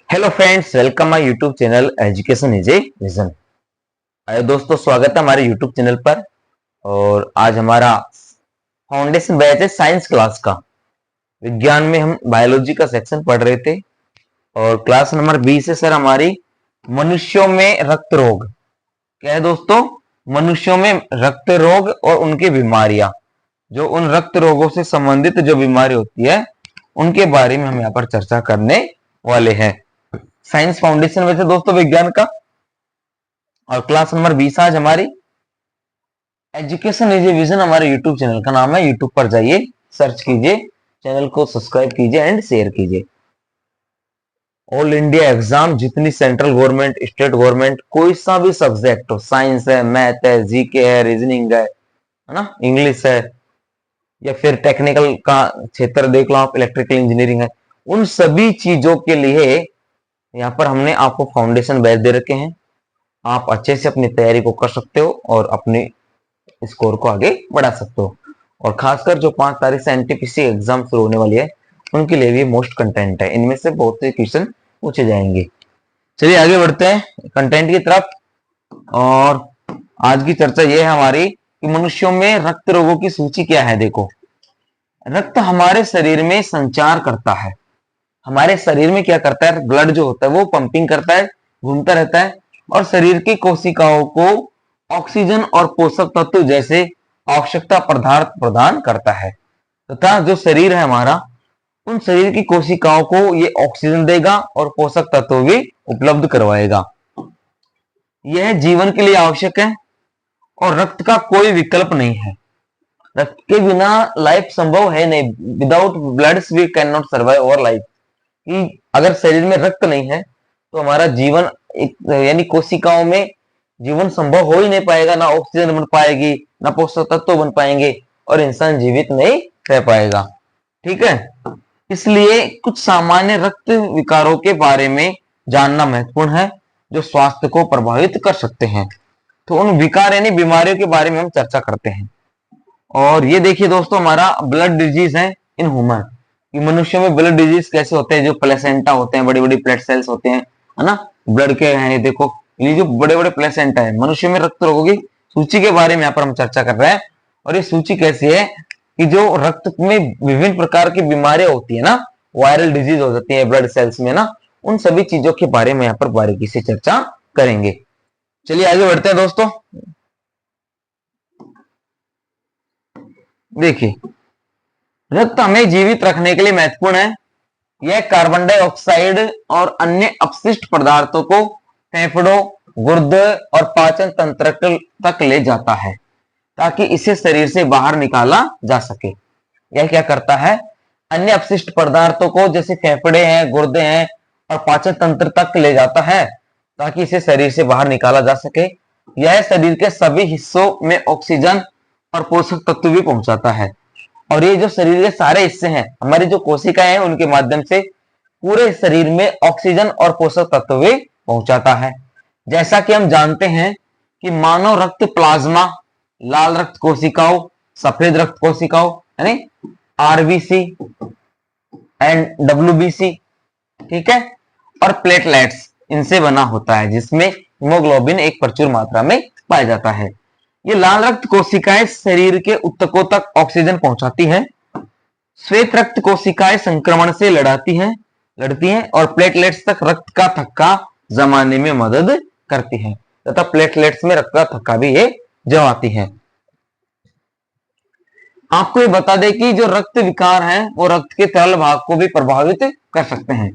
Hello friends, welcome my YouTube channel education is a vision. अरे दोस्तों, स्वागत है हमारे यूट्यूब चैनल पर। और आज हमारा फाउंडेशन बैच है साइंस क्लास का। विज्ञान में हम बायोलॉजी का सेक्शन पढ़ रहे थे और क्लास नंबर 20 है सर हमारी मनुष्यों में रक्त रोग। क्या है दोस्तों? मनुष्यों में रक्त रोग और उनकी बीमारियां, जो उन रक्त रोगों से संबंधित जो बीमारी होती है उनके बारे में हम यहाँ पर चर्चा करने वाले हैं। साइंस फाउंडेशन में से दोस्तों विज्ञान का, और क्लास नंबर 20 आज हमारी एजुकेशन इज ए विजन हमारे यूट्यूब चैनल का नाम है। यूट्यूब पर जाइए, सर्च कीजिए, चैनल को सब्सक्राइब कीजिए एंड शेयर कीजिए। ऑल इंडिया एग्जाम, जितनी सेंट्रल गवर्नमेंट, स्टेट गवर्नमेंट, कोई सा भी सब्जेक्ट हो, साइंस है, मैथ है, जीके है, रीजनिंग है ना, इंग्लिश है, या फिर टेक्निकल का क्षेत्र देख लो आप, इलेक्ट्रिकल इंजीनियरिंग है, उन सभी चीजों के लिए यहाँ पर हमने आपको फाउंडेशन बैच दे रखे हैं। आप अच्छे से अपनी तैयारी को कर सकते हो और अपने स्कोर को आगे बढ़ा सकते हो। और खासकर जो 5 तारीख से एनटीपीसी एग्जाम शुरू होने वाली है उनके लिए भी मोस्ट कंटेंट है, इनमें से बहुत से क्वेश्चन पूछे जाएंगे। चलिए आगे बढ़ते हैं कंटेंट की तरफ। और आज की चर्चा यह है हमारी कि मनुष्यों में रक्त रोगों की सूची क्या है। देखो, रक्त हमारे शरीर में संचार करता है। हमारे शरीर में क्या करता है, ब्लड जो होता है वो पंपिंग करता है, घूमता रहता है और शरीर की कोशिकाओं को ऑक्सीजन और पोषक तत्व जैसे आवश्यकता पदार्थ प्रदान करता है, तथा जो शरीर है हमारा, उन शरीर की कोशिकाओं को ये ऑक्सीजन देगा और पोषक तत्व भी उपलब्ध करवाएगा। यह जीवन के लिए आवश्यक है और रक्त का कोई विकल्प नहीं है। रक्त के बिना लाइफ संभव है नहीं। Without blood we can not survive our life. कि अगर शरीर में रक्त नहीं है तो हमारा जीवन यानी कोशिकाओं में जीवन संभव हो ही नहीं पाएगा, ना ऑक्सीजन बन पाएगी, ना पोषक तत्व बन पाएंगे और इंसान जीवित नहीं रह पाएगा। ठीक है, इसलिए कुछ सामान्य रक्त विकारों के बारे में जानना महत्वपूर्ण है जो स्वास्थ्य को प्रभावित कर सकते हैं। तो उन विकार यानी बीमारियों के बारे में हम चर्चा करते हैं। और ये देखिए दोस्तों, हमारा ब्लड डिजीज है इन ह्यूमन, कि मनुष्यों में ब्लड डिजीज कैसे होते हैं। जो प्लेसेंटा होते हैं, बड़ी बड़ी ब्लड सेल्स होते हैं, है ना, ब्लड के हैं। देखो, ये जो बड़े बड़े प्लेसेंटा है, मनुष्य में रक्त रोगों की सूची के बारे में यहाँ पर हम चर्चा कर रहे हैं। और ये सूची कैसी है कि जो रक्त में विभिन्न प्रकार की बीमारियां होती है ना, वायरल डिजीज हो जाती है ब्लड सेल्स में ना, उन सभी चीजों के बारे में यहाँ पर बारीकी से चर्चा करेंगे। चलिए आगे बढ़ते हैं दोस्तों। देखिए, रक्त हमें जीवित रखने के लिए महत्वपूर्ण है। यह कार्बन डाइऑक्साइड और अन्य अपशिष्ट पदार्थों को फेफड़ों, गुर्दे और पाचन तंत्र तक ले जाता है ताकि इसे शरीर से बाहर निकाला जा सके। यह क्या करता है, अन्य अपशिष्ट पदार्थों को जैसे फेफड़े हैं, गुर्दे हैं और पाचन तंत्र तक ले जाता है ताकि इसे शरीर से बाहर निकाला जा सके। यह शरीर के सभी हिस्सों में ऑक्सीजन और पोषक तत्व भी पहुंचाता है। और ये जो शरीर के सारे हिस्से हैं, हमारी जो कोशिकाएं हैं, उनके माध्यम से पूरे शरीर में ऑक्सीजन और पोषक तत्व भी पहुंचाता है। जैसा कि हम जानते हैं कि मानव रक्त प्लाज्मा, लाल रक्त कोशिकाओं, सफेद रक्त कोशिकाओं यानी आरबीसी एंड डब्ल्यूबीसी, ठीक है, और प्लेटलेट्स, इनसे बना होता है, जिसमें हीमोग्लोबिन एक प्रचुर मात्रा में पाया जाता है। ये लाल रक्त कोशिकाएं शरीर के ऊतकों तक ऑक्सीजन पहुंचाती हैं। श्वेत रक्त कोशिकाएं संक्रमण से लड़ती हैं और प्लेटलेट्स तक रक्त का थक्का जमाने में मदद करती हैं, तथा प्लेटलेट्स में रक्त का थक्का भी ये जमाती हैं। आपको ये बता दें कि जो रक्त विकार हैं वो रक्त के तरल भाग को भी प्रभावित कर सकते हैं।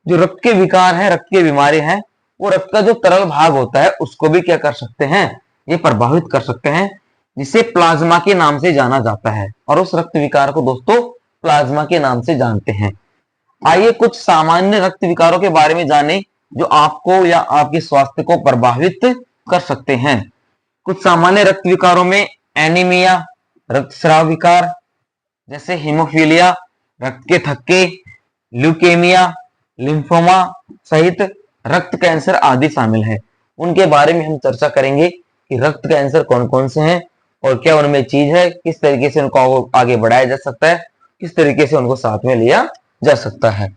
जो रक्त के विकार हैं, रक्त की बीमारी है, वो रक्त का जो तरल भाग होता है उसको भी क्या कर सकते हैं, ये प्रभावित कर सकते हैं, जिसे प्लाज्मा के नाम से जाना जाता है। और उस रक्त विकार को दोस्तों प्लाज्मा के नाम से जानते हैं। आइए कुछ सामान्य रक्त विकारों के बारे में जानें जो आपको या आपके स्वास्थ्य को प्रभावित कर सकते हैं। कुछ सामान्य रक्त विकारों में एनीमिया, रक्तस्राव विकार जैसे हीमोफीलिया, रक्त के थक्के, ल्यूकेमिया, लिम्फोमा सहित रक्त कैंसर आदि शामिल है। उनके बारे में हम चर्चा करेंगे कि रक्त कैंसर कौन कौन से हैं और क्या उनमें चीज है, किस तरीके से उनको आगे बढ़ाया जा सकता है, किस तरीके से उनको साथ में लिया जा सकता है।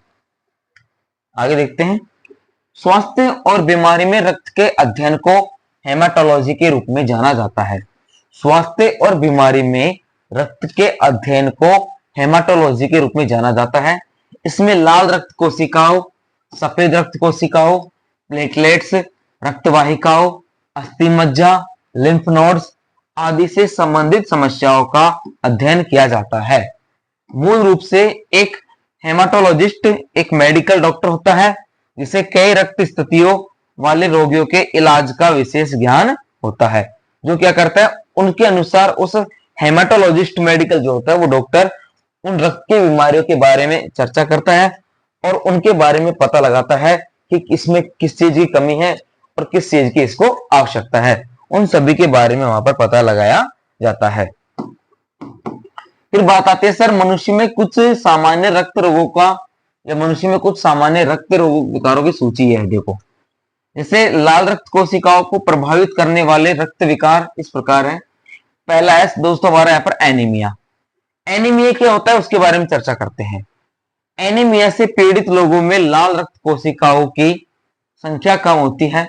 आगे देखते हैं। स्वास्थ्य और बीमारी में रक्त के अध्ययन को हेमाटोलॉजी के रूप में जाना जाता है। स्वास्थ्य और बीमारी में रक्त के अध्ययन को हेमाटोलॉजी के रूप में जाना जाता है। इसमें लाल रक्त कोशिकाओं, सफेद रक्त कोशिकाओं, प्लेटलेट्स, रक्तवाहिकाओं, अस्थि मज्जा, लिम्फ नोड्स आदि से संबंधित समस्याओं का अध्ययन किया जाता है। मूल रूप से एक हेमाटोलॉजिस्ट एक मेडिकल डॉक्टर होता है जिसे कई रक्त स्थितियों वाले रोगियों के इलाज का विशेष ज्ञान होता है। जो क्या करता है, उनके अनुसार उस हेमाटोलॉजिस्ट मेडिकल जो होता है वो डॉक्टर उन रक्त की बीमारियों के बारे में चर्चा करता है और उनके बारे में पता लगाता है कि इसमें किस चीज की कमी है और किस चीज की इसको आवश्यकता है। उन सभी के बारे में वहां पर पता लगाया जाता है। फिर बात आती है सर मनुष्य में कुछ सामान्य रक्त रोगों का या मनुष्य में कुछ सामान्य रक्त रोग विकारों की सूची है। देखो, जैसे लाल रक्त कोशिकाओं को प्रभावित करने वाले रक्त विकार इस प्रकार है। पहला है दोस्तों हमारा यहाँ पर एनीमिया। एनीमिया क्या होता है उसके बारे में चर्चा करते हैं। एनीमिया से पीड़ित लोगों में लाल रक्त कोशिकाओं की संख्या कम होती है।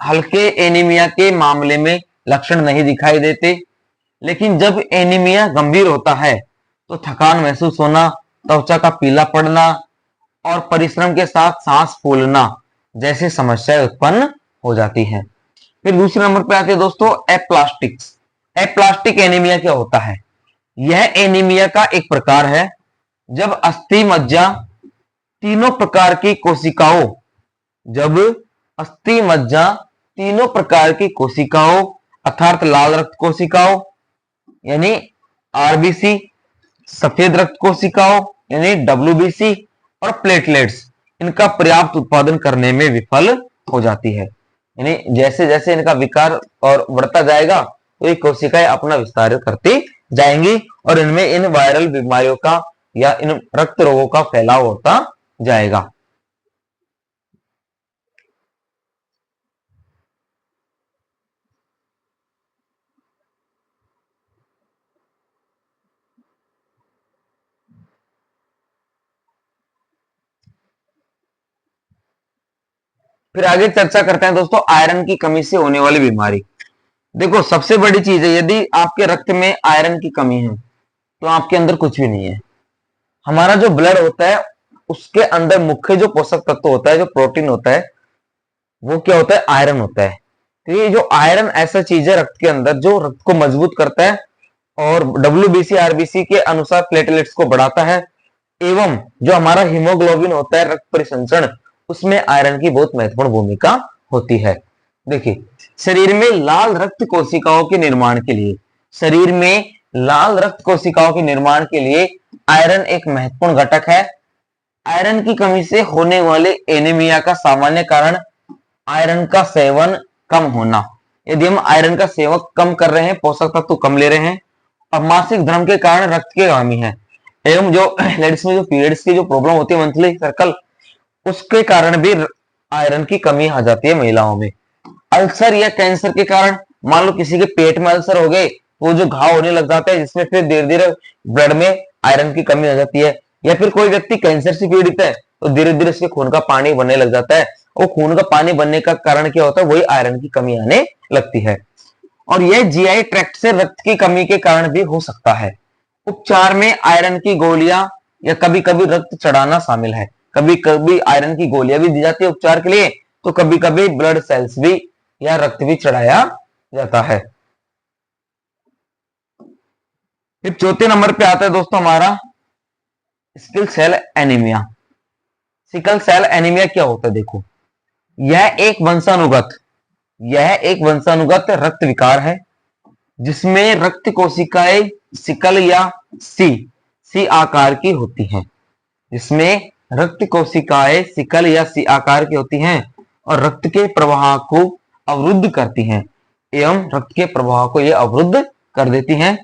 हल्के एनीमिया के मामले में लक्षण नहीं दिखाई देते, लेकिन जब एनीमिया गंभीर होता है तो थकान महसूस होना, त्वचा का पीला पड़ना और परिश्रम के साथ सांस फूलना जैसी समस्याएं उत्पन्न हो जाती हैं। फिर दूसरे नंबर पे आते हैं दोस्तों एप्लास्टिक्स। एप्लास्टिक एनीमिया क्या होता है? यह एनीमिया का एक प्रकार है जब अस्थि मज्जा तीनों प्रकार की कोशिकाओं जब अस्थि मज्जा तीनों प्रकार की कोशिकाओं अर्थात लाल रक्त कोशिकाओं यानी आरबीसी, सफेद रक्त कोशिकाओं यानी डब्ल्यूबीसी और प्लेटलेट्स इनका पर्याप्त उत्पादन करने में विफल हो जाती है। यानी जैसे जैसे इनका विकार और बढ़ता जाएगा तो ये कोशिकाएं अपना विस्तार करती जाएंगी और इनमें इन वायरल बीमारियों का या इन रक्त रोगों का फैलाव होता जाएगा। फिर आगे चर्चा करते हैं दोस्तों आयरन की कमी से होने वाली बीमारी। देखो, सबसे बड़ी चीज है यदि आपके रक्त में आयरन की कमी है तो आपके अंदर कुछ भी नहीं है। हमारा जो ब्लड होता है उसके अंदर मुख्य जो पोषक तत्व होता है, जो प्रोटीन होता है, वो क्या होता है? आयरन होता है। तो ये जो आयरन ऐसा चीज है रक्त के अंदर जो रक्त को मजबूत करता है और डब्ल्यूबीसी आरबीसी के अनुसार प्लेटलेट्स को बढ़ाता है एवं जो हमारा हीमोग्लोबिन होता है रक्त परिसंचरण उसमें आयरन की बहुत महत्वपूर्ण भूमिका होती है। देखिए, शरीर में लाल रक्त कोशिकाओं के निर्माण के लिए शरीर में लाल रक्त कोशिकाओं के निर्माण के लिए आयरन एक महत्वपूर्ण घटक है। आयरन की कमी से होने वाले एनीमिया का सामान्य कारण आयरन का सेवन कम होना। यदि हम आयरन का सेवन कम कर रहे हैं, पोषक तत्व कम ले रहे हैं और मासिक धर्म के कारण रक्त की कमी है एवं जो लेडीज में जो पीरियड्स की जो प्रॉब्लम होती है मंथली सर्कल उसके कारण भी आयरन की कमी आ जाती है महिलाओं में। अल्सर या कैंसर के कारण मान लो किसी के पेट में अल्सर हो गए, वो जो घाव होने लग जाता है जिसमें फिर धीरे धीरे ब्लड में आयरन की कमी हो जाती है। या फिर कोई व्यक्ति कैंसर से पीड़ित है तो धीरे धीरे उसके खून का पानी बनने लग जाता है। वो खून का पानी बनने का कारण क्या होता है? वही आयरन की कमी आने लगती है। और यह जीआई ट्रैक्ट से रक्त की कमी के कारण भी हो सकता है। उपचार में आयरन की गोलियां या कभी कभी रक्त चढ़ाना शामिल है। कभी कभी आयरन की गोलियां भी दी जाती है उपचार के लिए, तो कभी कभी ब्लड सेल्स भी या रक्त भी चढ़ाया जाता है। फिर चौथे नंबर पे आता है दोस्तों हमारा sickle cell anaemia. Sickle cell anaemia क्या होता है? देखो, यह एक वंशानुगत रक्त विकार है जिसमें रक्त कोशिकाएं सिकल या सी आकार की होती हैं। जिसमें रक्त कोशिकाएं सिकल या सी आकार की होती हैं और रक्त के प्रवाह को अवरुद्ध करती हैं एवं रक्त के प्रवाह को ये अवरुद्ध कर देती हैं।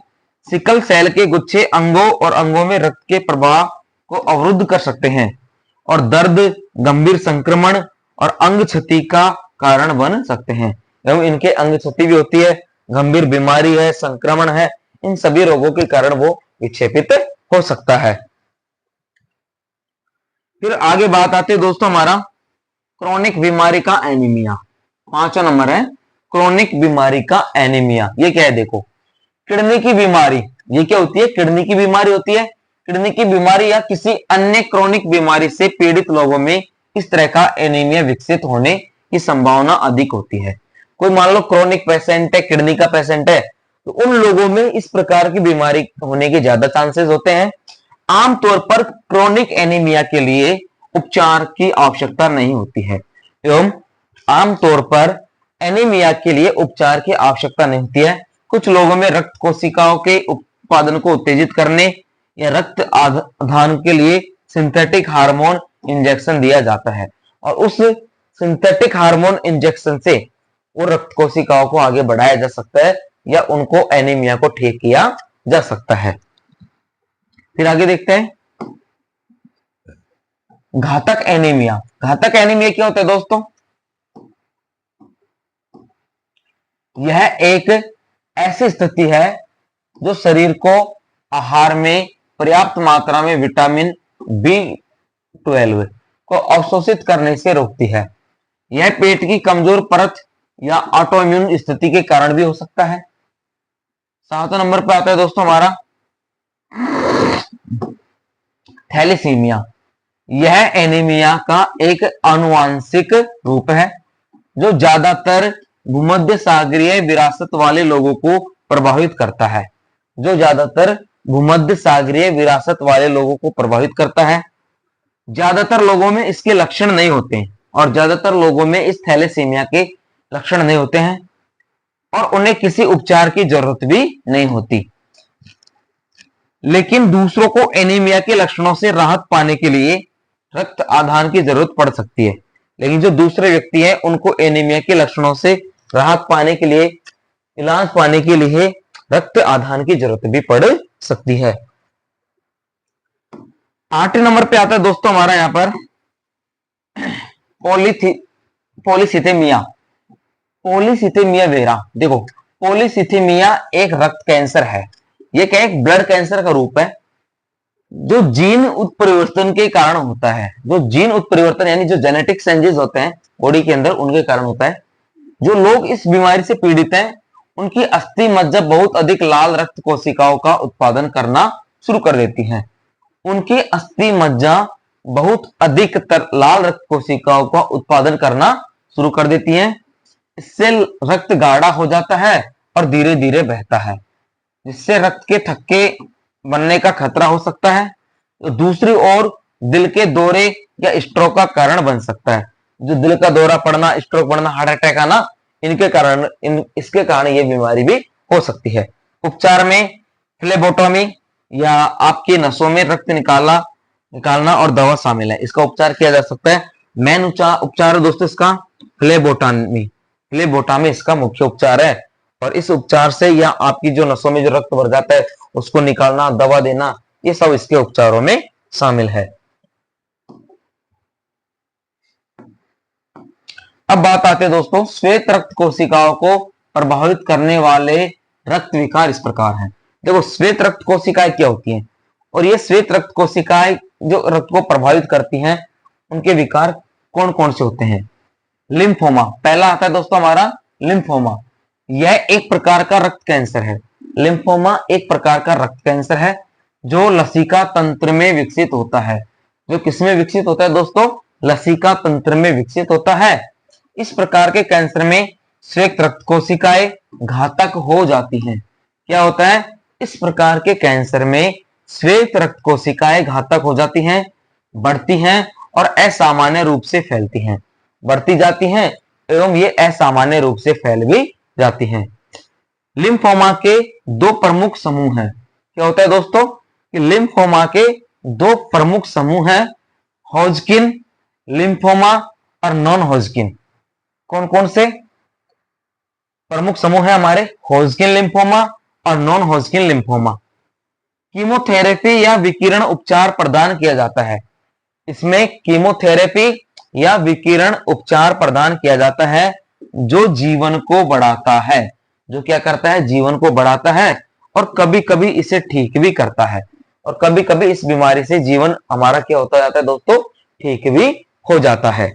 सिकल सेल के गुच्छे अंगों और अंगों में रक्त के प्रवाह को अवरुद्ध कर सकते हैं और दर्द, गंभीर संक्रमण और अंग क्षति का कारण बन सकते हैं। एवं इनके अंग क्षति भी होती है, गंभीर बीमारी है, संक्रमण है, इन सभी रोगों के कारण वो विक्षेपित हो सकता है। फिर आगे बात आती है दोस्तों हमारा क्रोनिक बीमारी का एनीमिया। 5वां नंबर है क्रोनिक बीमारी का एनीमिया। ये क्या है देखो, किडनी की बीमारी, ये क्या होती है, किडनी की बीमारी होती है। किडनी की बीमारी या किसी अन्य क्रोनिक बीमारी से पीड़ित लोगों में इस तरह का एनीमिया विकसित होने की संभावना अधिक होती है। कोई मान लो क्रोनिक पेशेंट है, किडनी का पेशेंट है, तो उन लोगों में इस प्रकार की बीमारी होने के ज्यादा चांसेस होते हैं। आमतौर पर क्रोनिक एनीमिया के लिए उपचार की आवश्यकता नहीं होती है, एवं आमतौर पर एनीमिया के लिए उपचार की आवश्यकता नहीं होती है। कुछ लोगों में रक्त कोशिकाओं के उत्पादन को उत्तेजित करने या रक्त आधान के लिए सिंथेटिक हार्मोन इंजेक्शन दिया जाता है, और उस सिंथेटिक हार्मोन इंजेक्शन से वो रक्त कोशिकाओं को आगे बढ़ाया जा सकता है या उनको एनीमिया को ठीक किया जा सकता है। फिर आगे देखते हैं घातक एनीमिया। घातक एनीमिया क्या होता है दोस्तों, यह एक ऐसी स्थिति है जो शरीर को आहार में पर्याप्त मात्रा में विटामिन B12 को अवशोषित करने से रोकती है। यह पेट की कमजोर परत या ऑटोइम्यून स्थिति के कारण भी हो सकता है। 7वें नंबर पे आता है दोस्तों हमारा थैलेसीमिया। यह एनीमिया का एक आनुवांशिक रूप है जो ज्यादातर भूमध्य सागरीय विरासत वाले लोगों को प्रभावित करता है। जो ज्यादातर भूमध्य सागरीय विरासत वाले लोगों को प्रभावित करता है। ज्यादातर लोगों में इसके लक्षण नहीं होते हैं, और ज्यादातर लोगों में इस थैलेसीमिया के लक्षण नहीं होते हैं और उन्हें किसी उपचार की जरूरत भी नहीं होती। लेकिन दूसरों को एनीमिया के लक्षणों से राहत पाने के लिए रक्त आधान की जरूरत पड़ सकती है। लेकिन जो दूसरे व्यक्ति हैं उनको एनीमिया के लक्षणों से राहत पाने के लिए, इलाज पाने के लिए रक्त आधान की जरूरत भी पड़ सकती है। 8वें नंबर पे आता है दोस्तों हमारा यहाँ पर पॉलीसिथेमिया। Polycythaemia vera. देखो पॉलीसिथेमिया एक रक्त कैंसर है। ये क्या, एक ब्लड कैंसर का रूप है जो जीन उत्परिवर्तन के कारण होता है। जो जीन उत्परिवर्तन यानी जो जेनेटिक चेंजेस होते हैं बॉडी के अंदर, उनके कारण होता है। जो लोग इस बीमारी से पीड़ित हैं उनकी अस्थि मज्जा बहुत अधिक लाल रक्त कोशिकाओं का उत्पादन करना शुरू कर देती है। उनकी अस्थि मज्जा बहुत अधिक लाल रक्त कोशिकाओं का उत्पादन करना शुरू कर देती है। इससे रक्त गाढ़ा हो जाता है और धीरे धीरे बहता है, जिससे रक्त के थक्के बनने का खतरा हो सकता है। तो दूसरी ओर दिल के दौरे या स्ट्रोक का कारण बन सकता है। जो दिल का दौरा पड़ना, स्ट्रोक पड़ना, हार्ट अटैक आना, इनके कारण इसके कारण ये बीमारी भी हो सकती है। उपचार में फ्लेबोटोमी या आपकी नसों में रक्त निकालना और दवा शामिल है। इसका उपचार किया जा सकता है। मेन उपचार है दोस्तों इसका फ्लेबोटोमी। फ्लेबोटोमी इसका मुख्य उपचार है, और इस उपचार से या आपकी जो नसों में जो रक्त भर जाता है उसको निकालना, दवा देना, ये सब इसके उपचारों में शामिल है। अब बात आती है दोस्तों श्वेत रक्त कोशिकाओं को प्रभावित करने वाले रक्त विकार इस प्रकार हैं। देखो श्वेत रक्त कोशिकाएं क्या होती हैं, और ये श्वेत रक्त कोशिकाएं जो रक्त को प्रभावित करती हैं उनके विकार कौन कौन से होते हैं। लिम्फोमा पहला आता है दोस्तों हमारा लिम्फोमा। यह एक प्रकार का रक्त कैंसर है। लिम्फोमा एक प्रकार का रक्त कैंसर है जो लसिका तंत्र में विकसित होता है। जो किसमें विकसित होता है दोस्तों, लसिका तंत्र में विकसित होता है। इस प्रकार के कैंसर में श्वेत रक्त कोशिकाएं घातक हो जाती हैं। क्या होता है, इस प्रकार के कैंसर में श्वेत रक्त कोशिकाएं घातक हो जाती हैं, बढ़ती हैं और असामान्य रूप से फैलती हैं। बढ़ती जाती हैं एवं ये असामान्य रूप से फैल भी जाती हैं। लिम्फोमा के दो प्रमुख समूह हैं। क्या होता है दोस्तों कि लिम्फोमा के दो प्रमुख समूह हैं, हॉजकिन लिम्फोमा और नॉन हॉजकिन। कौन कौन से प्रमुख समूह है हमारे, हॉजकिन लिम्फोमा और नॉन हॉजकिन लिम्फोमा। कीमोथेरेपी या विकिरण उपचार प्रदान किया जाता है। इसमें कीमोथेरेपी या विकिरण उपचार प्रदान किया जाता है जो जीवन को बढ़ाता है। जो क्या करता है, जीवन को बढ़ाता है और कभी कभी इसे ठीक भी करता है। और कभी कभी इस बीमारी से जीवन हमारा क्या होता जाता है दोस्तों, ठीक भी हो जाता है।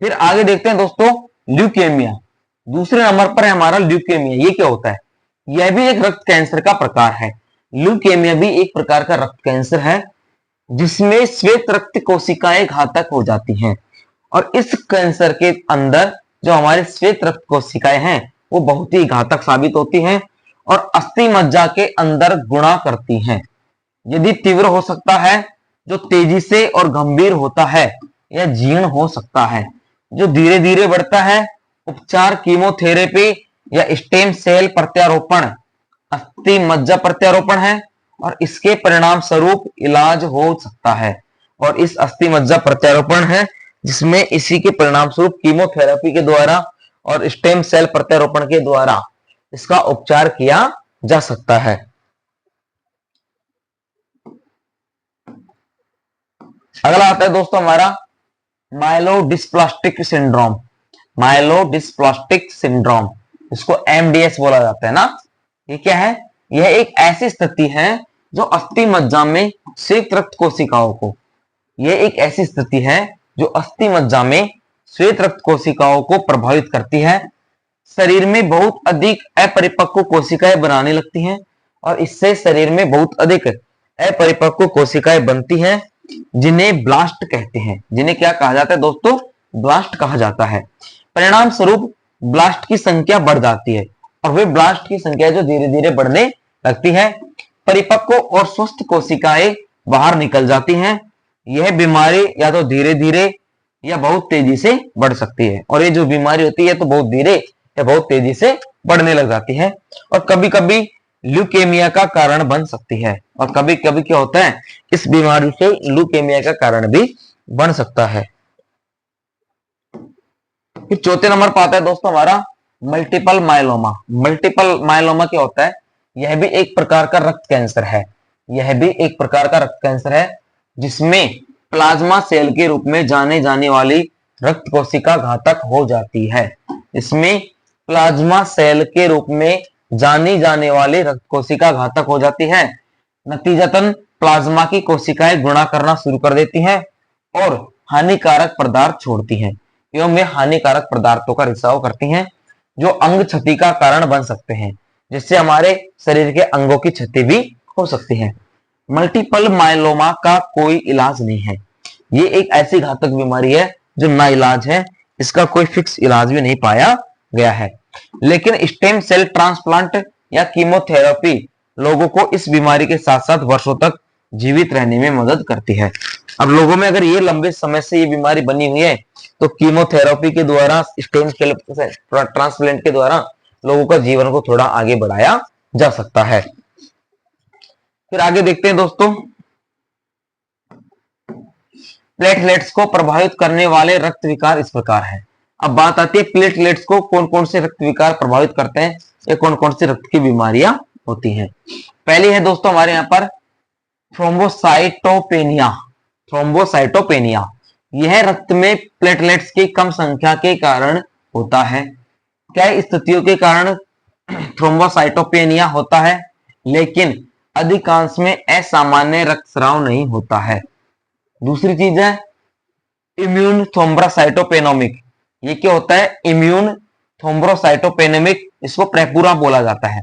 फिर आगे देखते हैं दोस्तों ल्यूकेमिया। दूसरे नंबर पर है हमारा ल्यूकेमिया। ये क्या होता है? यह भी एक रक्त कैंसर का प्रकार है। ल्यूकेमिया भी एक प्रकार का रक्त कैंसर है जिसमें श्वेत रक्त कोशिकाएं घातक हो जाती हैं, और इस कैंसर के अंदर जो हमारे श्वेत रक्त कोशिकाएं हैं वो बहुत ही घातक साबित होती हैं और अस्थि मज्जा के अंदर गुणा करती हैं। यदि तीव्र हो सकता है, जो तेजी से और गंभीर होता है, या जीर्ण हो सकता है। जो धीरे धीरे बढ़ता है, उपचार कीमोथेरेपी या स्टेम सेल प्रत्यारोपण, अस्थि मज्जा प्रत्यारोपण है, और इसके परिणाम स्वरूप इलाज हो सकता है। और इस अस्थि मज्जा प्रत्यारोपण है जिसमें इसी के परिणाम स्वरूप कीमोथेरेपी के द्वारा और स्टेम सेल प्रत्यारोपण के द्वारा इसका उपचार किया जा सकता है। अगला आता है दोस्तों हमारा माइलोडिस्प्लास्टिक सिंड्रोम। माइलोडिस्प्लास्टिक सिंड्रोम, इसको एमडीएस बोला जाता है ना। ये क्या है? यह एक ऐसी स्थिति है जो अस्थि मज्जा में श्वेत रक्त कोशिकाओं को यह एक ऐसी स्थिति है जो अस्थि मज्जा में श्वेत रक्त कोशिकाओं को प्रभावित करती है। शरीर में बहुत अधिक अपरिपक्व कोशिकाएं बनाने लगती हैं, और इससे शरीर में बहुत अधिक अपरिपक्व कोशिकाएं बनती हैं जिन्हें ब्लास्ट कहते हैं। जिन्हें क्या कहा जाता है दोस्तों? ब्लास्ट कहा जाता है। परिणाम स्वरूप ब्लास्ट की संख्या बढ़ जाती है, और वे ब्लास्ट की संख्या जो धीरे धीरे बढ़ने लगती है। परिपक्व और स्वस्थ कोशिकाएं बाहर निकल जाती हैं। यह बीमारी या तो धीरे धीरे या बहुत तेजी से बढ़ सकती है, और ये जो बीमारी होती है तो बहुत धीरे या बहुत तेजी से बढ़ने लग जाती है, और कभी कभी ल्यूकेमिया का कारण बन सकती है। और कभी कभी क्या होता है, इस बीमारी से ल्यूकेमिया का कारण भी बन सकता है। फिर चौथे नंबर पर आता है दोस्तों हमारा मल्टीपल माइलोमा। मल्टीपल माइलोमा क्या होता है? यह भी एक प्रकार का रक्त कैंसर है। यह भी एक प्रकार का रक्त कैंसर है जिसमें प्लाज्मा सेल के रूप में जाने जाने वाली रक्त कोशिका घातक हो जाती है। इसमें प्लाज्मा सेल के रूप में जानी जाने वाली रक्त कोशिका घातक हो जाती है। नतीजतन प्लाज्मा की कोशिकाएं गुणा करना शुरू कर देती हैं और हानिकारक पदार्थ छोड़ती हैं, एवं वे हानिकारक पदार्थों का रिसाव करती हैं जो अंग क्षति का कारण बन सकते हैं, जिससे हमारे शरीर के अंगों की क्षति भी हो सकती है। मल्टीपल माइलोमा का कोई इलाज नहीं है। ये एक ऐसी घातक बीमारी है जो ना इलाज है। इसका कोई फिक्स इलाज भी नहीं पाया गया है। लेकिन स्टेम सेल ट्रांसप्लांट या कीमोथेरेपी लोगों को इस बीमारी के साथ साथ वर्षों तक जीवित रहने में मदद करती है। अब लोगों में अगर ये लंबे समय से ये बीमारी बनी हुई है तो कीमोथेरेपी के द्वारा, स्टेम सेल ट्रांसप्लांट के द्वारा लोगों का जीवन को थोड़ा आगे बढ़ाया जा सकता है। फिर आगे देखते हैं दोस्तों, प्लेटलेट्स को प्रभावित करने वाले रक्त विकार इस प्रकार है। अब बात आती है प्लेटलेट्स को कौन कौन से रक्त विकार प्रभावित करते हैं या कौन कौन सी रक्त की बीमारियां होती हैं। पहली है दोस्तों हमारे यहाँ पर थ्रोम्बोसाइटोपेनिया। थ्रोम्बोसाइटोपेनिया यह रक्त में प्लेटलेट्स की कम संख्या के कारण होता है। क्या स्थितियों के कारण थ्रोम्बोसाइटोपेनिया होता है, लेकिन अधिकांश में असामान्य रक्तस्राव नहीं होता है। दूसरी चीज है इम्यून थ्रोम्बोसाइटोपेनोमिक। ये क्या होता है? इम्यून थ्रोम्बोसाइटोपेनोमिक, इसको प्रेपूरा बोला जाता है।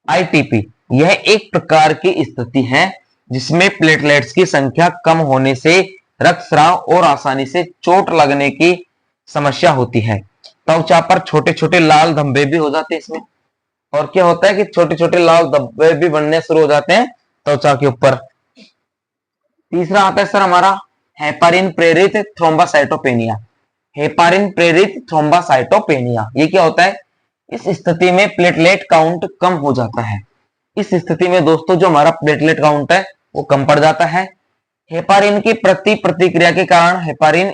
आईटीपी यह एक प्रकार की स्थिति है जिसमें प्लेटलेट्स की संख्या कम होने से रक्तस्राव और आसानी से चोट लगने की समस्या होती है। त्वचा पर छोटे छोटे लाल धब्बे भी हो जाते हैं इसमें। और क्या होता है कि छोटे छोटे लाल धब्बे भी बनने शुरू हो जाते हैं त्वचा के ऊपर। तीसरा आता है सर हमारा हेपारिन प्रेरित थ्रोम्बोसाइटोपेनिया। हेपारिन प्रेरित थ्रोम्बोसाइटोपेनिया ये क्या होता है? इस स्थिति में प्लेटलेट काउंट कम हो जाता है। इस स्थिति में दोस्तों जो हमारा प्लेटलेट काउंट है वो कम पड़ जाता है। हेपारिन की प्रतिक्रिया के कारण, हेपारिन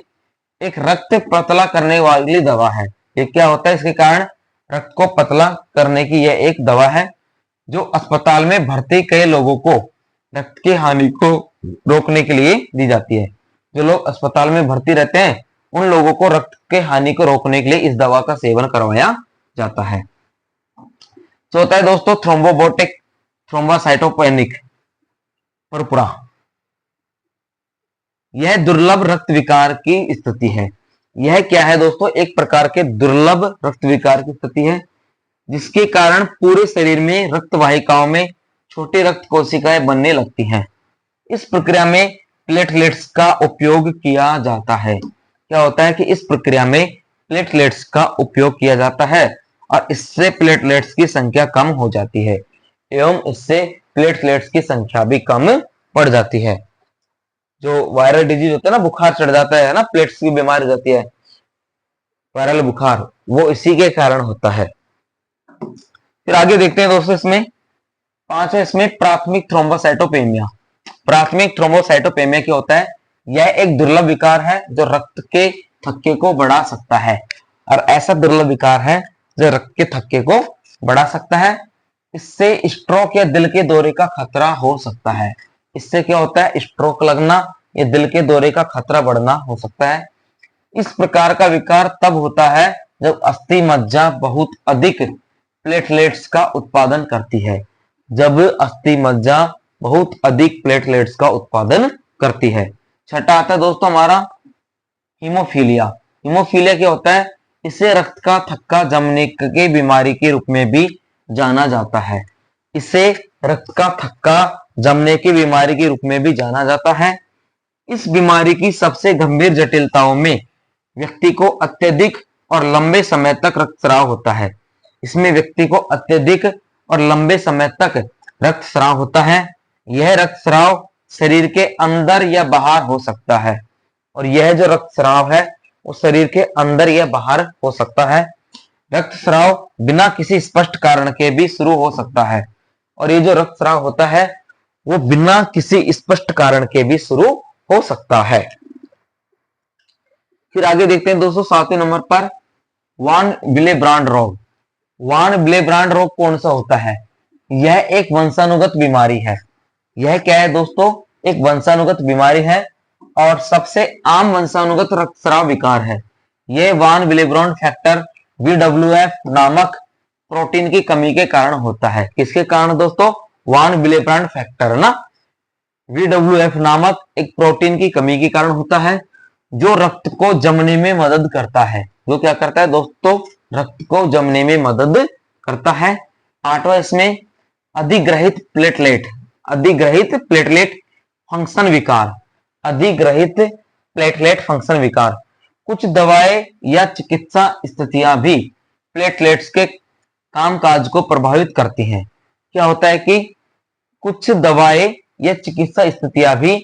एक रक्त पतला करने वाली दवा है। ये क्या होता है? इसके कारण रक्त को पतला करने की यह एक दवा है जो अस्पताल में भर्ती कई लोगों को रक्त की हानि को रोकने के लिए दी जाती है। जो लोग अस्पताल में भर्ती रहते हैं उन लोगों को रक्त के हानि को रोकने के लिए इस दवा का सेवन करवाया जाता है। तो होता है दोस्तों थ्रोम्बोबोटिक थ्रोम्बोसाइटोपेनिक परपुरा। यह दुर्लभ रक्त विकार की स्थिति है। यह क्या है दोस्तों? एक प्रकार के दुर्लभ रक्त विकार की स्थिति है जिसके कारण पूरे शरीर में रक्त वाहिकाओं में छोटी रक्त कोशिकाएं बनने लगती हैं। इस प्रक्रिया में प्लेटलेट्स का उपयोग किया जाता है। क्या होता है कि इस प्रक्रिया में प्लेटलेट्स का उपयोग किया जाता है और इससे प्लेटलेट्स की संख्या कम हो जाती है एवं इससे प्लेटलेट्स की संख्या भी कम पड़ जाती है। जो वायरल डिजीज होता है ना, बुखार चढ़ जाता है ना, प्लेट्स की बीमारी हो जाती है, वायरल बुखार, वो इसी के कारण होता है। फिर आगे देखते हैं दोस्तों, इसमें 5 है इसमें प्राथमिक थ्रोम्बोसाइटोपेमिया। प्राथमिक थ्रोम्बोसाइटोपेमिया क्या होता है? यह एक दुर्लभ विकार है जो रक्त के थक्के को बढ़ा सकता है, और ऐसा दुर्लभ विकार है जो रक्त के थक्के को बढ़ा सकता है। इससे स्ट्रोक या दिल के दौरे का खतरा हो सकता है। इससे क्या होता है? स्ट्रोक लगना या दिल के दौरे का खतरा बढ़ना हो सकता है। इस प्रकार का विकार तब होता है जब अस्थि मज्जा बहुत अधिक प्लेटलेट्स का उत्पादन करती है। जब अस्थि मज्जा बहुत अधिक प्लेटलेट्स का उत्पादन करती है। छठा आता है दोस्तों हमारा हीमोफीलिया। हीमोफीलिया क्या होता है? इसे रक्त का थक्का जमने की बीमारी के रूप में भी जाना जाता है। इसे रक्त का थक्का जमने की बीमारी के रूप में भी जाना जाता है। इस बीमारी की सबसे गंभीर जटिलताओं में व्यक्ति को अत्यधिक और लंबे समय तक रक्तस्राव होता है। इसमें व्यक्ति को अत्यधिक और लंबे समय तक रक्तस्राव होता है। यह रक्तस्राव शरीर के अंदर या बाहर हो सकता है, और यह जो रक्तस्राव है वो शरीर के अंदर या बाहर हो सकता है। रक्तस्राव बिना किसी स्पष्ट कारण के भी शुरू हो सकता है, और ये जो रक्तस्राव होता है वो बिना किसी स्पष्ट कारण के भी शुरू हो सकता है। फिर आगे देखते हैं दोस्तों 7वें नंबर पर वान विलेब्रांड रोग। वान विलेब्रांड रोग कौन सा होता है? यह एक वंशानुगत बीमारी है। यह क्या है दोस्तों? एक वंशानुगत बीमारी है और सबसे आम वंशानुगत रक्तस्राव विकार है। यह वान विलेब्रांड फैक्टर VWF नामक प्रोटीन की कमी के कारण होता है। किसके कारण दोस्तों? वान विलेब्रांड फैक्टर ना, VWF नामक एक प्रोटीन की कमी के कारण होता है, जो रक्त को जमने में मदद करता है। जो क्या करता है दोस्तों? रक्त को जमने में मदद करता है। 8वां इसमें अधिग्रहित प्लेटलेट। अधिग्रहित प्लेटलेट फंक्शन विकार। अधिग्रहित प्लेटलेट फंक्शन विकार। कुछ दवाएं या चिकित्सा स्थितियां भी प्लेटलेट्स के कामकाज को प्रभावित करती हैं। क्या होता है कि कुछ दवाएं या चिकित्सा स्थितियां भी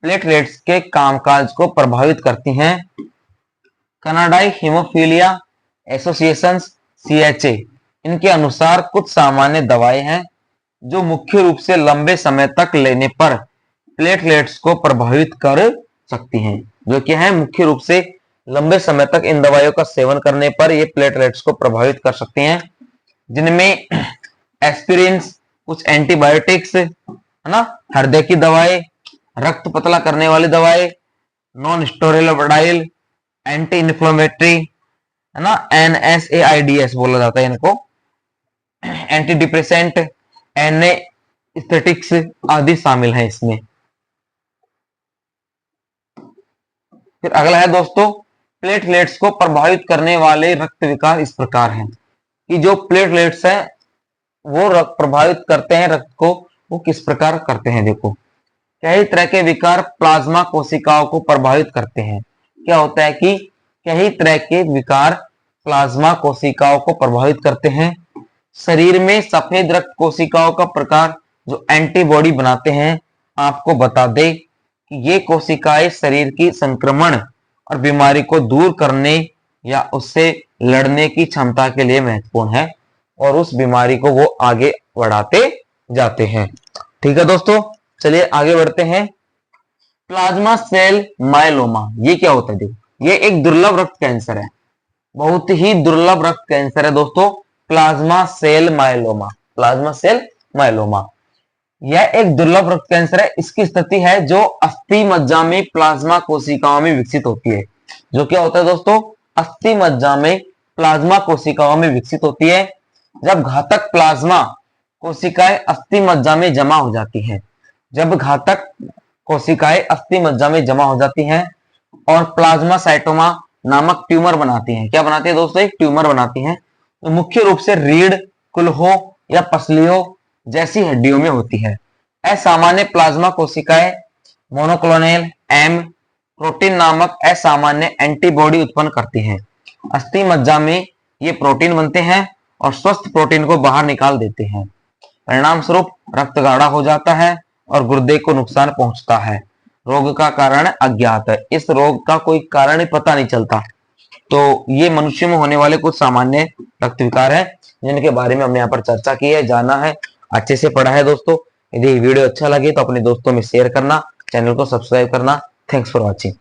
प्लेटलेट्स के कामकाज को प्रभावित करती हैं। कनाडाई हीमोफीलिया एसोसिएशन CHA, इनके अनुसार कुछ सामान्य दवाएं हैं जो मुख्य रूप से लंबे समय तक लेने पर प्लेटलेट्स को प्रभावित कर सकती हैं। जो क्या है? मुख्य रूप से लंबे समय तक इन दवाइयों का सेवन करने पर ये प्लेटलेट्स को प्रभावित कर सकती हैं, जिनमें एस्पिरिन, कुछ एंटीबायोटिक्स है ना, हृदय की दवाएं, रक्त पतला करने वाली दवाएं, नॉन स्टेरॉइडल, एंटी इन्फ्लेमेटरी है ना, NSAIDs बोला जाता है इनको, एंटी डिप्रेसेंट, एनेस्थेटिक्स आदि शामिल हैं इसमें। फिर अगला है दोस्तों प्लेटलेट्स को प्रभावित करने वाले रक्त विकार इस प्रकार हैं कि जो प्लेटलेट्स हैं वो रक्त प्रभावित करते हैं रक्त को, वो किस प्रकार करते हैं। देखो, कई तरह के विकार प्लाज्मा कोशिकाओं को प्रभावित करते हैं। क्या होता है कि कई तरह के विकार प्लाज्मा कोशिकाओं को प्रभावित करते हैं। शरीर में सफेद रक्त कोशिकाओं का प्रकार जो एंटीबॉडी बनाते हैं, आपको बता दें कि ये कोशिकाएं शरीर की संक्रमण और बीमारी को दूर करने या उससे लड़ने की क्षमता के लिए महत्वपूर्ण है, और उस बीमारी को वो आगे बढ़ाते जाते हैं। ठीक है दोस्तों, चलिए आगे बढ़ते हैं। प्लाज्मा सेल मायलोमा, ये क्या होता है? देखो, ये एक दुर्लभ रक्त कैंसर है, बहुत ही दुर्लभ रक्त कैंसर है दोस्तों, plasma cell myeloma. Plasma cell myeloma यह एक दुर्लभ रक्त कैंसर है। इसकी स्थिति है जो अस्थि मज्जा में प्लाज्मा कोशिकाओं में विकसित होती है। जो क्या होता है दोस्तों? अस्थि मज्जा में प्लाज्मा कोशिकाओं में विकसित होती है। जब घातक प्लाज्मा कोशिकाएं अस्थि मज्जा में जमा हो जाती हैं, जब घातक कोशिकाएं अस्थि मज्जा में जमा हो जाती हैं और प्लाज्मासाइटोमा नामक ट्यूमर बनाती हैं। क्या बनाती है दोस्तों? एक ट्यूमर बनाती हैं। तो मुख्य रूप से रीढ़, कुल्हों या पसलियों जैसी हड्डियों में होती है। असामान्य प्लाज्मा कोशिकाएं मोनोक्लोनल एम प्रोटीन नामक असामान्य एंटीबॉडी उत्पन्न करती हैं। अस्थि मज्जा में ये प्रोटीन बनते हैं और स्वस्थ प्रोटीन को बाहर निकाल देते हैं। परिणाम स्वरूप रक्त गाढ़ा हो जाता है और गुर्दे को नुकसान पहुंचता है। रोग का कारण अज्ञात है। इस रोग का कोई कारण ही पता नहीं चलता। तो ये मनुष्य में होने वाले कुछ सामान्य रक्त विकार हैं जिनके बारे में हमने यहाँ पर चर्चा की है, जाना है, अच्छे से पढ़ा है दोस्तों। यदि वीडियो अच्छा लगे तो अपने दोस्तों में शेयर करना, चैनल को सब्सक्राइब करना। Thanks for watching.